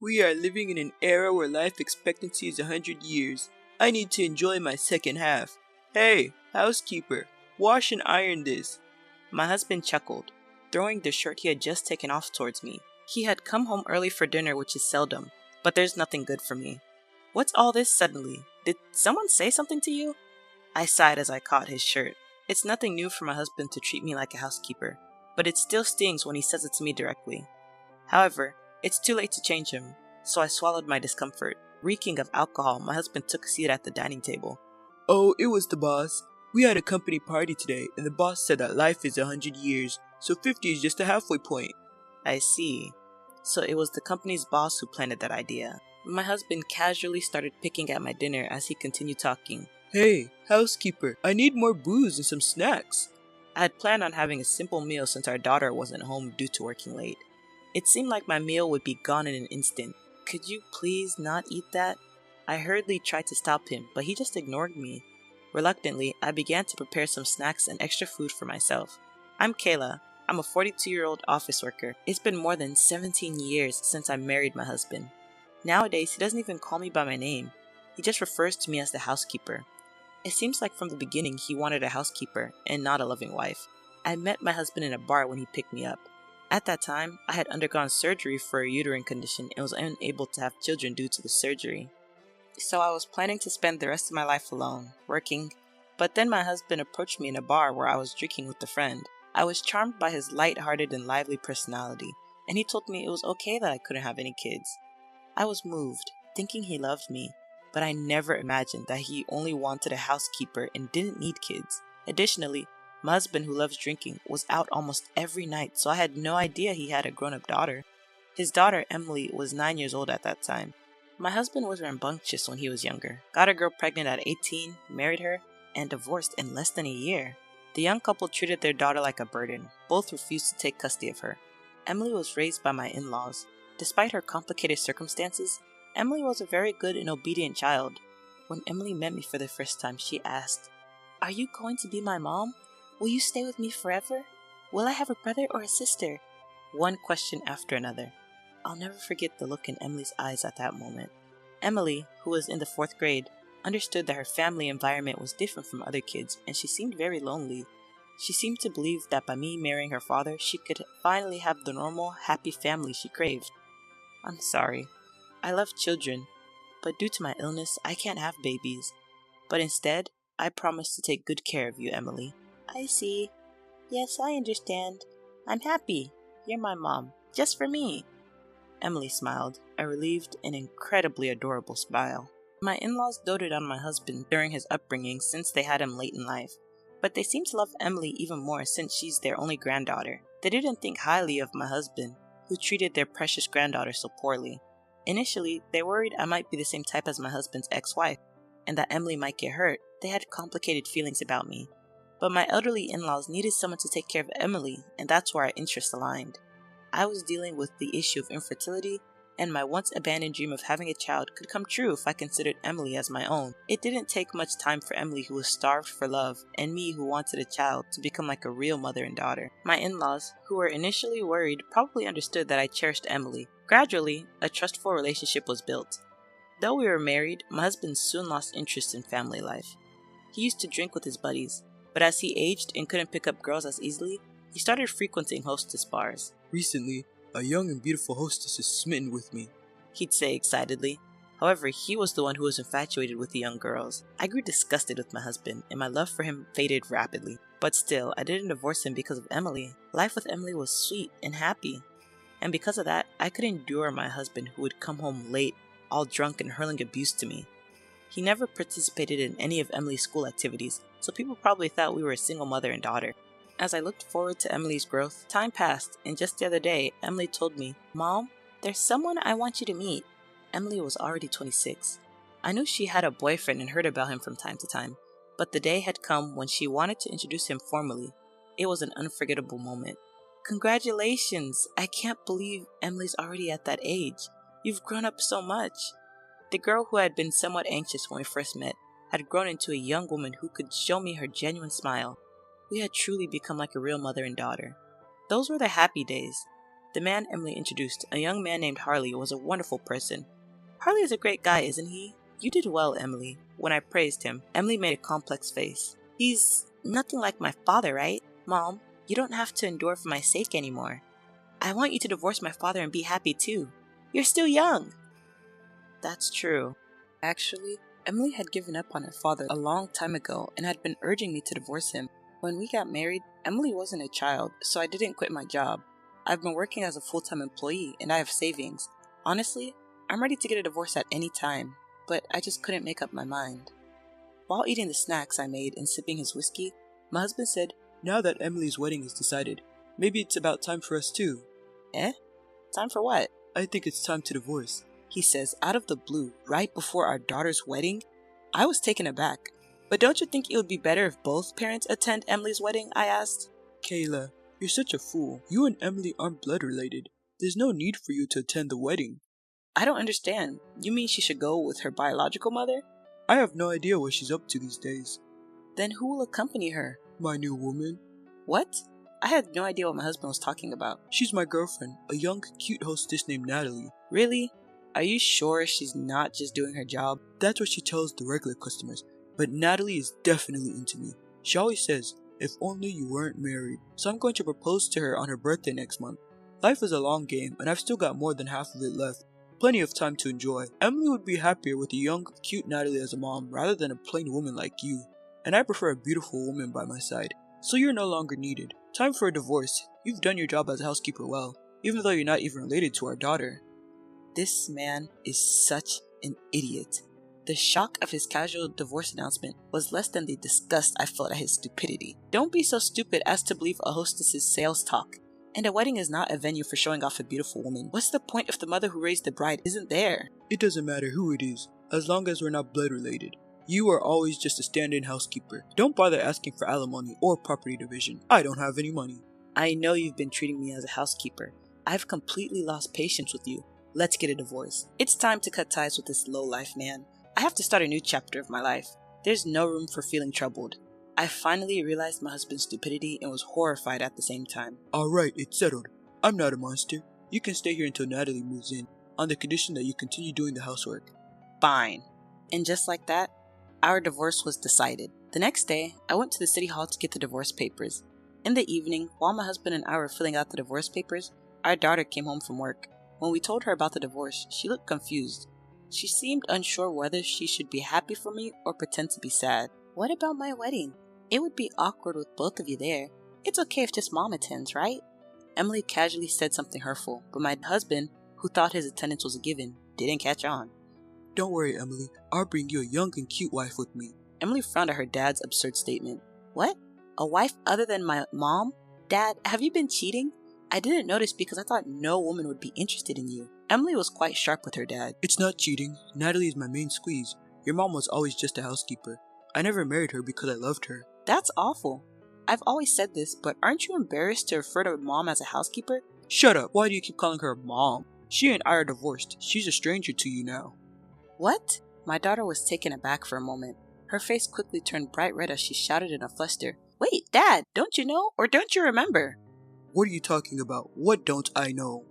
We are living in an era where life expectancy is 100 years. I need to enjoy my second half. Hey, housekeeper, wash and iron this. My husband chuckled, throwing the shirt he had just taken off towards me. He had come home early for dinner, which is seldom, but there's nothing good for me. What's all this suddenly? Did someone say something to you? I sighed as I caught his shirt. It's nothing new for my husband to treat me like a housekeeper, but it still stings when he says it to me directly. However, it's too late to change him, so I swallowed my discomfort. Reeking of alcohol, my husband took a seat at the dining table. Oh, it was the boss. We had a company party today, and the boss said that life is 100 years, so 50 is just a halfway point. I see. So it was the company's boss who planted that idea. My husband casually started picking at my dinner as he continued talking. Hey, housekeeper, I need more booze and some snacks. I had planned on having a simple meal since our daughter wasn't home due to working late. It seemed like my meal would be gone in an instant. Could you please not eat that? I hurriedly tried to stop him, but he just ignored me. Reluctantly, I began to prepare some snacks and extra food for myself. I'm Kayla. I'm a 42-year-old office worker. It's been more than 17 years since I married my husband. Nowadays, he doesn't even call me by my name. He just refers to me as the housekeeper. It seems like from the beginning he wanted a housekeeper and not a loving wife. I met my husband in a bar when he picked me up. At that time, I had undergone surgery for a uterine condition and was unable to have children due to the surgery. So I was planning to spend the rest of my life alone, working, but then my husband approached me in a bar where I was drinking with a friend. I was charmed by his light-hearted and lively personality, and he told me it was okay that I couldn't have any kids. I was moved, thinking he loved me, but I never imagined that he only wanted a housekeeper and didn't need kids. Additionally, my husband, who loves drinking, was out almost every night, so I had no idea he had a grown-up daughter. His daughter, Emily, was 9 years old at that time. My husband was rambunctious when he was younger, got a girl pregnant at 18, married her, and divorced in less than a year. The young couple treated their daughter like a burden. Both refused to take custody of her. Emily was raised by my in-laws. Despite her complicated circumstances, Emily was a very good and obedient child. When Emily met me for the first time, she asked, "Are you going to be my mom? Will you stay with me forever? Will I have a brother or a sister?" One question after another. I'll never forget the look in Emily's eyes at that moment. Emily, who was in the 4th grade, understood that her family environment was different from other kids, and she seemed very lonely. She seemed to believe that by me marrying her father, she could finally have the normal, happy family she craved. I'm sorry. I love children, but due to my illness, I can't have babies. But instead, I promise to take good care of you, Emily. I see. Yes, I understand. I'm happy. You're my mom. Just for me. Emily smiled, a relieved and incredibly adorable smile. My in-laws doted on my husband during his upbringing since they had him late in life, but they seemed to love Emily even more since she's their only granddaughter. They didn't think highly of my husband, who treated their precious granddaughter so poorly. Initially, they worried I might be the same type as my husband's ex-wife, and that Emily might get hurt. They had complicated feelings about me. But my elderly in-laws needed someone to take care of Emily, and that's where our interests aligned. I was dealing with the issue of infertility, and my once abandoned dream of having a child could come true if I considered Emily as my own. It didn't take much time for Emily, who was starved for love, and me, who wanted a child, to become like a real mother and daughter. My in-laws, who were initially worried, probably understood that I cherished Emily. Gradually, a trustful relationship was built. Though we were married, my husband soon lost interest in family life. He used to drink with his buddies, but as he aged and couldn't pick up girls as easily, he started frequenting hostess bars. Recently, a young and beautiful hostess is smitten with me, he'd say excitedly. However, he was the one who was infatuated with the young girls. I grew disgusted with my husband, and my love for him faded rapidly. But still, I didn't divorce him because of Emily. Life with Emily was sweet and happy. And because of that, I could endure my husband, who would come home late, all drunk and hurling abuse to me. He never participated in any of Emily's school activities, so people probably thought we were a single mother and daughter. As I looked forward to Emily's growth, time passed, and just the other day, Emily told me, "Mom, there's someone I want you to meet." Emily was already 26. I knew she had a boyfriend and heard about him from time to time, but the day had come when she wanted to introduce him formally. It was an unforgettable moment. "Congratulations! I can't believe Emily's already at that age. You've grown up so much." The girl, who had been somewhat anxious when we first met, had grown into a young woman who could show me her genuine smile. We had truly become like a real mother and daughter. Those were the happy days. The man Emily introduced, a young man named Harley, was a wonderful person. Harley is a great guy, isn't he? You did well, Emily. When I praised him, Emily made a complex face. He's nothing like my father, right? Mom, you don't have to endure for my sake anymore. I want you to divorce my father and be happy too. You're still young. That's true. Actually, Emily had given up on her father a long time ago and had been urging me to divorce him. When we got married, Emily wasn't a child, so I didn't quit my job. I've been working as a full-time employee and I have savings. Honestly, I'm ready to get a divorce at any time, but I just couldn't make up my mind. While eating the snacks I made and sipping his whiskey, my husband said, "Now that Emily's wedding is decided, maybe it's about time for us too." "Eh? Time for what?" "I think it's time to divorce," he says out of the blue, right before our daughter's wedding. I was taken aback. "But don't you think it would be better if both parents attend Emily's wedding?" I asked. "Kayla, you're such a fool. You and Emily aren't blood related. There's no need for you to attend the wedding." "I don't understand. You mean she should go with her biological mother?" "I have no idea what she's up to these days." "Then who will accompany her?" "My new woman." "What?" I had no idea what my husband was talking about. "She's my girlfriend, a young, cute hostess named Natalie." "Really? Are you sure she's not just doing her job?" "That's what she tells the regular customers, but Natalie is definitely into me. She always says, 'If only you weren't married.' So I'm going to propose to her on her birthday next month. Life is a long game, and I've still got more than half of it left. Plenty of time to enjoy. Emily would be happier with a young, cute Natalie as a mom rather than a plain woman like you. And I prefer a beautiful woman by my side. So you're no longer needed. Time for a divorce. You've done your job as a housekeeper well, even though you're not even related to our daughter." This man is such an idiot. The shock of his casual divorce announcement was less than the disgust I felt at his stupidity. Don't be so stupid as to believe a hostess's sales talk. And a wedding is not a venue for showing off a beautiful woman. What's the point if the mother who raised the bride isn't there? "It doesn't matter who it is, as long as we're not blood related. You are always just a stand-in housekeeper. Don't bother asking for alimony or property division. I don't have any money." I know you've been treating me as a housekeeper. I've completely lost patience with you. Let's get a divorce. It's time to cut ties with this low-life man. I have to start a new chapter of my life. There's no room for feeling troubled. I finally realized my husband's stupidity and was horrified at the same time. "Alright, it's settled. I'm not a monster. You can stay here until Natalie moves in, on the condition that you continue doing the housework." Fine. And just like that, our divorce was decided. The next day, I went to the city hall to get the divorce papers. In the evening, while my husband and I were filling out the divorce papers, our daughter came home from work. When we told her about the divorce, she looked confused. She seemed unsure whether she should be happy for me or pretend to be sad. "What about my wedding? It would be awkward with both of you there. It's okay if just mom attends, right?" Emily casually said something hurtful, but my husband, who thought his attendance was a given, didn't catch on. "Don't worry, Emily. I'll bring you a young and cute wife with me." Emily frowned at her dad's absurd statement. "What? A wife other than my mom? Dad, have you been cheating? I didn't notice because I thought no woman would be interested in you." Emily was quite sharp with her dad. "It's not cheating. Natalie is my main squeeze. Your mom was always just a housekeeper. I never married her because I loved her." "That's awful. I've always said this, but aren't you embarrassed to refer to mom as a housekeeper?" "Shut up. Why do you keep calling her mom? She and I are divorced. She's a stranger to you now." "What?" My daughter was taken aback for a moment. Her face quickly turned bright red as she shouted in a fluster, "Wait, Dad, don't you know, or don't you remember?" "What are you talking about? What don't I know?"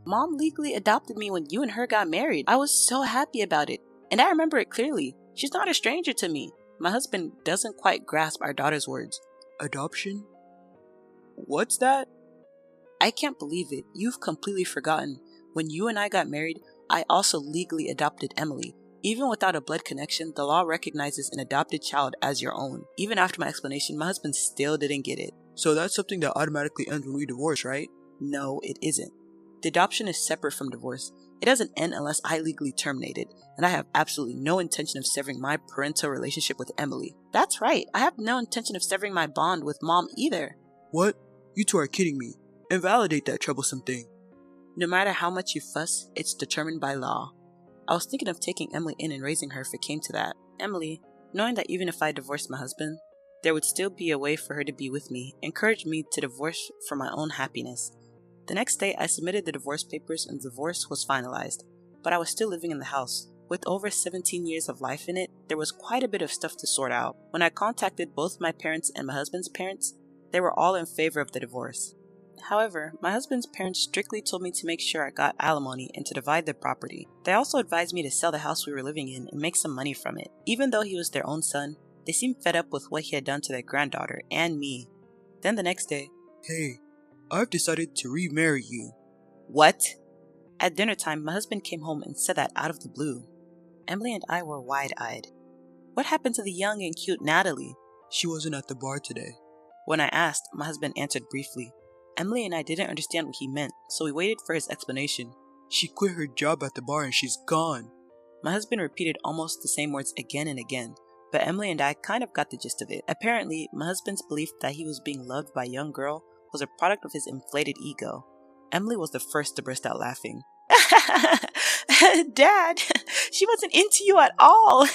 "Mom legally adopted me when you and her got married. I was so happy about it, and I remember it clearly. She's not a stranger to me." My husband doesn't quite grasp our daughter's words. "Adoption? What's that?" "I can't believe it. You've completely forgotten. When you and I got married, I also legally adopted Emily. Even without a blood connection, the law recognizes an adopted child as your own." Even after my explanation, my husband still didn't get it. "So that's something that automatically ends when we divorce, right?" No, it isn't. The adoption is separate from divorce. It doesn't end unless I legally terminate it, and I have absolutely no intention of severing my parental relationship with Emily. That's right, I have no intention of severing my bond with Mom either. "What? You two are kidding me. Invalidate that troublesome thing." No matter how much you fuss, it's determined by law. I was thinking of taking Emily in and raising her if it came to that. Emily, knowing that even if I divorced my husband, there would still be a way for her to be with me, encouraged me to divorce for my own happiness. The next day, I submitted the divorce papers and the divorce was finalized, but I was still living in the house. With over 17 years of life in it, there was quite a bit of stuff to sort out. When I contacted both my parents and my husband's parents, they were all in favor of the divorce. However, my husband's parents strictly told me to make sure I got alimony and to divide the property. They also advised me to sell the house we were living in and make some money from it. Even though he was their own son, they seemed fed up with what he had done to their granddaughter and me. Then the next day, Hey, I've decided to remarry you. what? At dinner time, my husband came home and said that out of the blue. Emily and I were wide-eyed. What happened to the young and cute Natalie? She wasn't at the bar today. When I asked, my husband answered briefly. Emily and I didn't understand what he meant, so we waited for his explanation. She quit her job at the bar and she's gone. My husband repeated almost the same words again and again, but Emily and I kind of got the gist of it. Apparently, my husband's belief that he was being loved by a young girl was a product of his inflated ego. Emily was the first to burst out laughing. Dad, she wasn't into you at all.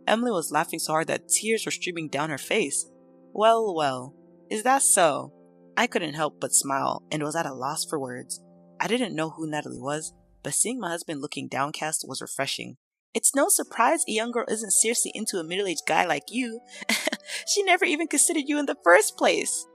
Emily was laughing so hard that tears were streaming down her face. Well, is that so? I couldn't help but smile and was at a loss for words. I didn't know who Natalie was, but seeing my husband looking downcast was refreshing. It's no surprise a young girl isn't seriously into a middle-aged guy like you. She never even considered you in the first place.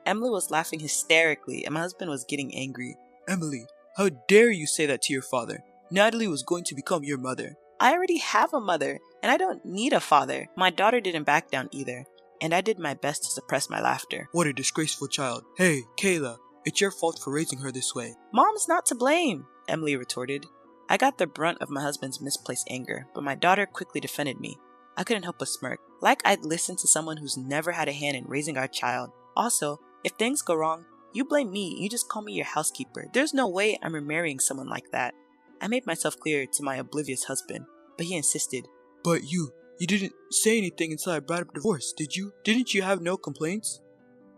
Emily was laughing hysterically and my husband was getting angry. Emily, how dare you say that to your father? Natalie was going to become your mother. I already have a mother, and I don't need a father. My daughter didn't back down either, and I did my best to suppress my laughter. What a disgraceful child. Hey, Kayla, it's your fault for raising her this way. Mom's not to blame, Emily retorted. I got the brunt of my husband's misplaced anger, but my daughter quickly defended me. I couldn't help but smirk, like I'd listened to someone who's never had a hand in raising our child. Also, if things go wrong, you blame me, you just call me your housekeeper. There's no way I'm remarrying someone like that. I made myself clear to my oblivious husband, but he insisted. But you didn't say anything until I brought up divorce, did you? Didn't you have no complaints?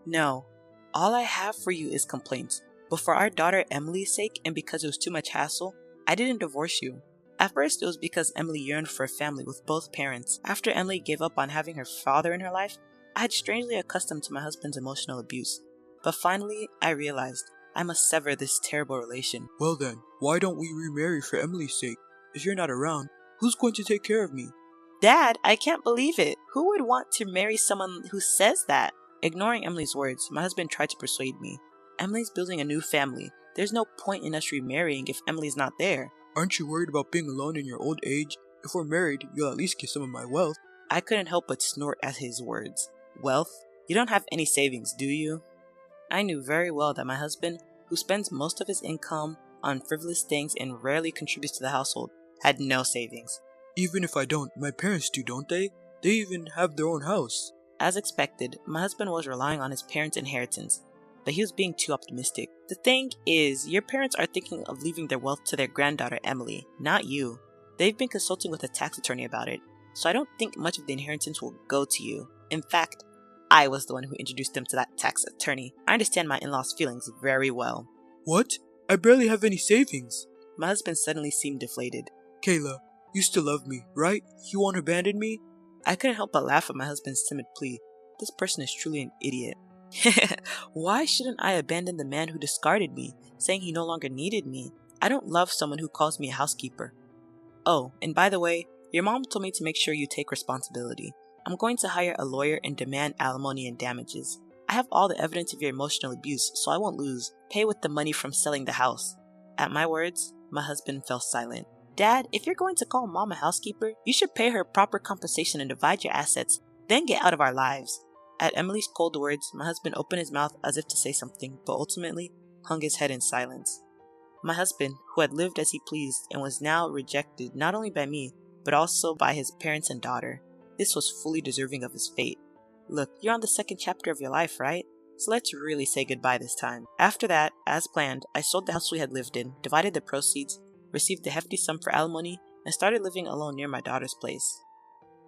No. All I have for you is complaints. But for our daughter Emily's sake and because it was too much hassle, I didn't divorce you. At first it was because Emily yearned for a family with both parents. After Emily gave up on having her father in her life, I had strangely accustomed to my husband's emotional abuse. But finally, I realized I must sever this terrible relation. Well then, why don't we remarry for Emily's sake? If you're not around, who's going to take care of me? Dad, I can't believe it. Who would want to marry someone who says that? Ignoring Emily's words, my husband tried to persuade me. Emily's building a new family. There's no point in us remarrying if Emily's not there. Aren't you worried about being alone in your old age? If we're married, you'll at least get some of my wealth. I couldn't help but snort at his words. Wealth? You don't have any savings, do you? I knew very well that my husband, who spends most of his income on frivolous things and rarely contributes to the household, had no savings. Even if I don't, my parents do, don't they? They even have their own house. As expected, my husband was relying on his parents' inheritance, but he was being too optimistic. The thing is, your parents are thinking of leaving their wealth to their granddaughter Emily, not you. They've been consulting with a tax attorney about it, so I don't think much of the inheritance will go to you. In fact, I was the one who introduced them to that tax attorney. I understand my in-laws' feelings very well. What? I barely have any savings. My husband suddenly seemed deflated. Kayla, you still love me, right? You won't abandon me? I couldn't help but laugh at my husband's timid plea. This person is truly an idiot. Why shouldn't I abandon the man who discarded me, saying he no longer needed me? I don't love someone who calls me a housekeeper. Oh, and by the way, your mom told me to make sure you take responsibility. I'm going to hire a lawyer and demand alimony and damages. I have all the evidence of your emotional abuse, so I won't lose. Pay with the money from selling the house. At my words, my husband fell silent. Dad, if you're going to call mom a housekeeper, you should pay her proper compensation and divide your assets, then get out of our lives. At Emily's cold words, my husband opened his mouth as if to say something, but ultimately hung his head in silence. My husband, who had lived as he pleased and was now rejected not only by me, but also by his parents and daughter. This was fully deserving of his fate. Look, you're on the second chapter of your life, right? So let's really say goodbye this time. After that, as planned, I sold the house we had lived in, divided the proceeds, received a hefty sum for alimony, and started living alone near my daughter's place.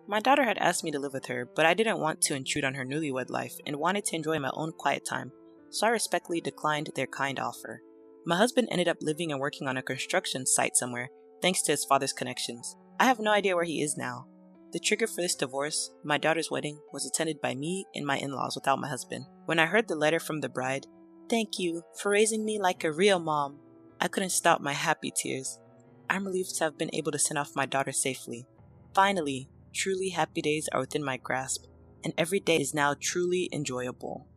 My daughter had asked me to live with her, but I didn't want to intrude on her newlywed life and wanted to enjoy my own quiet time, so I respectfully declined their kind offer. My husband ended up living and working on a construction site somewhere, thanks to his father's connections. I have no idea where he is now. The trigger for this divorce, my daughter's wedding, was attended by me and my in-laws without my husband. When I heard the letter from the bride, "Thank you for raising me like a real mom," I couldn't stop my happy tears. I'm relieved to have been able to send off my daughter safely. Finally, truly happy days are within my grasp, and every day is now truly enjoyable.